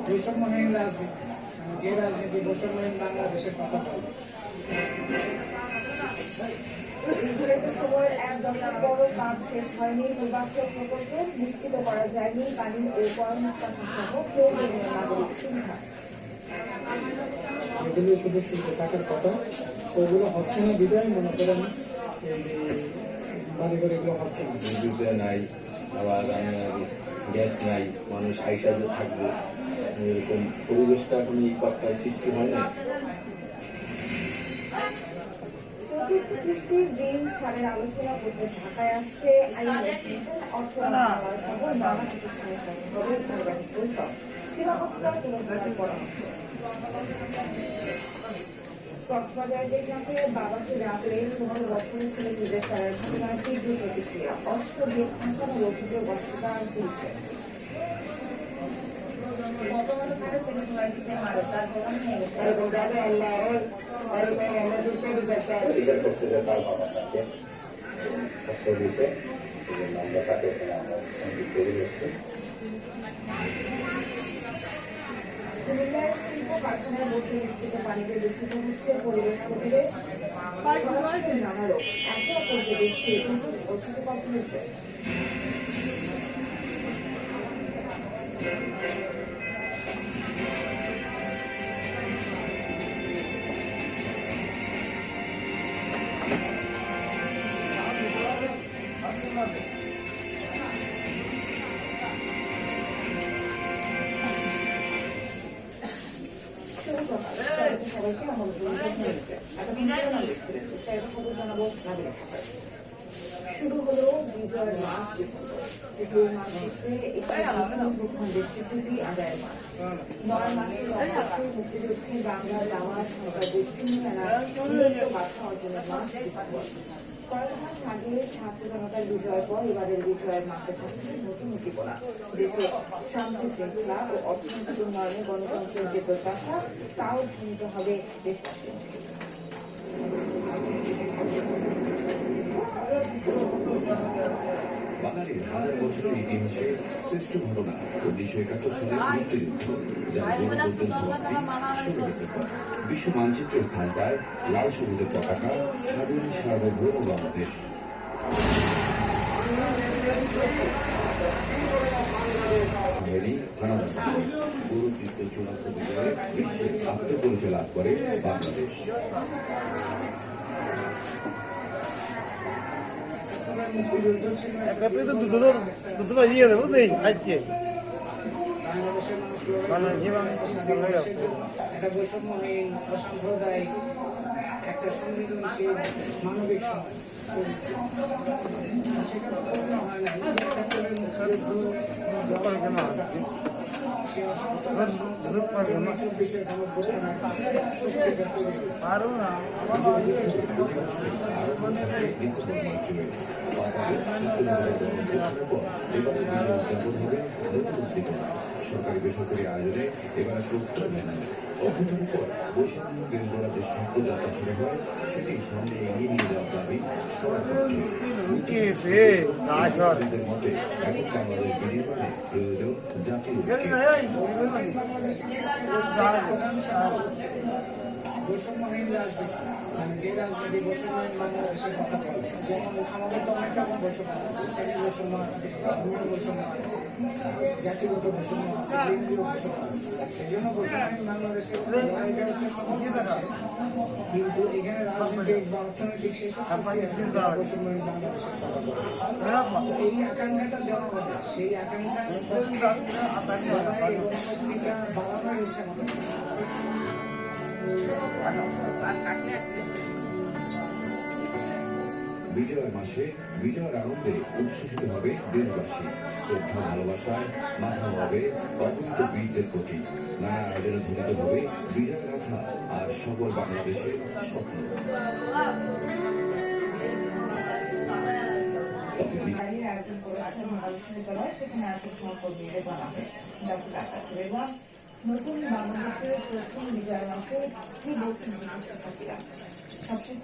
বৈষম্যহীন রাজনীতি, যে রাজনীতি বৈষম্যহীন বাংলাদেশের কথা বলে। সময়ের 1 দশক বড় কাজ শেষ হয়নি, নির্বাচন প্রকল্পে নিশ্চিত করা যায়নি পানি ও পয়ঃনিষ্কাশন সহ প্রয়োজনীয় নাগরিক সুবিধা। এগুলো শুধু শুনতে থাকার কথা, ওগুলো হচ্ছে না বিদায় মনে করেন এই বাড়িঘর এগুলো হচ্ছে না। বিদ্যুৎ নাই, আবার গ্যাস নাই, মানুষ আইসা যে থাকবে এরকম পরিবেশটা এখন এই পাট্টায় সৃষ্টি হয় না। চতুর্থ কিস্তির ঋণ ছাড়ের আলোচনা করতে ঢাকায় আসছে আইএমএফ মিশন, অর্থ মন্ত্রণালয় সহ নানা প্রতিষ্ঠানের সাথে হবে ধারাবাহিক বৈঠক, সীমাবদ্ধতা পুনরুদ্ধারের পরামর্শ। কক্সবাজার টেকনাফে বাবাকে রাখলে 14 বছরের ছেলেকে গ্রেফতারের ঘটনায় তীব্র প্রতিক্রিয়া, অস্ত্র দিয়ে ফাঁসানোর অভিযোগ অস্বীকার পুলিশের। কুমিল্লার শিল্প কারখানার মধ্যে নিষ্কৃত পানিতে দূষিত হচ্ছে পরিবেশ পরিবেশ নানা রোগ, একে অপরকে দেখছে ভিজিট ও সিটি কর্পোরেশন। সবাইকে আমার খবর জানাবো। শুরু হলো বিজয়ের মাস ডিসেম্বর। পৃথিবীর মানচিত্রে ভূখণ্ডের স্বীকৃতি আদায়ের মাস। 9 মাসের অপেক্ষা মুক্তিযুদ্ধে বাংলার দাওয়া সরকার বিচ্ছিন্ন খেলার বার্তা অর্জনের মাস ডিসেম্বর। কয়েক মাস আগে ছাত্র জনতার বিজয়ের পর এবারের বিজয়ের মাসে থাকছে নতুন উদ্দীপনা। দেশে শান্তি শৃঙ্খলা ও অর্থনৈতিক উন্নয়নে গণতন্ত্রের যে প্রত্যাশা তাও ধ্বনিত হবে দেশবাসীর মুখে। বাঙালির হাজার বছরের ইতিহাসে শ্রেষ্ঠ ঘটনা 1971 সালের মুক্তিযুদ্ধ, যার গণতন্ত্রের সমাপ্তি 16 ডিসেম্বর। বিশ্ব মানচিত্রে স্থান পায় লাল সবুজের পতাকা, স্বাধীন সার্বভৌম বাংলাদেশ। চূড়ান্ত বিজয়ে বিশ্বে আত্মপরিচয় লাভ করে বাংলাদেশ। একটা বৈষম্যহীন, অসাম্প্রদায়িক, একটা সংবেদনশীল মানবিক সমাজ। সেখানে পূর্ণ হয় না যে সে অসমাপ্ততার 24-এর শক্তি যত সরকারি বেসরকারি আয়োজনে এবার অভ্যুত্থানের পর বৈষম্য বিরোধী করার যে যাত্রা শুরু হয় সেটি সামনে এগিয়ে নিয়ে যাওয়ার দাবি সরকারের মতে এখন বাংলাদেশ বিনির্মাণে প্রয়োজন জাতীয় বৈষম্যহীন রাজনীতি, মানে যে রাজনীতি বৈষম্যহীন বাংলাদেশের কথা বলে। যেমন আমাদের তো অনেক রকম বৈষম্য আছে, শ্রেণী বৈষম্য আছে, ধর্মীয় বৈষম্য আছে, জাতিগত বৈষম্য আছে, লিঙ্গীয় বৈষম্য আছে। সেই জন্য বৈষম্যহীন বাংলাদেশের এটা হচ্ছে সমাজ, কিন্তু এখানে রাজনৈতিক বা অর্থনৈতিক সেসব বৈষম্যহীন বাংলাদেশের কথা বলে। এই আকাঙ্ক্ষাটা জনগণের, সেই আকাঙ্ক্ষা এবং শক্তিটা বাড়ানো হয়েছে আমাদের। বিজয়ের মাসে বিজয়ের আনন্দে উচ্ছ্বসিত হবে দেশবাসী। শ্রদ্ধা ভালোবাসায় মাথা হবে অকুণ্ঠ বীরদের প্রতি। নানা আয়োজনে ধ্বনিত হবে বিজয়ের গাথা আর সকল বাংলাদেশের স্বপ্ন। আয়োজন করেছে ঢাকা বিশ্ববিদ্যালয়, সেখানে আয়োজন সহকর্মীদের জানাবে জাতীয় কাছে। এবং নতুন বাংলাদেশের প্রথম বিজয় মাসে কি বলছেন শিক্ষার্থীরা, সবশেষ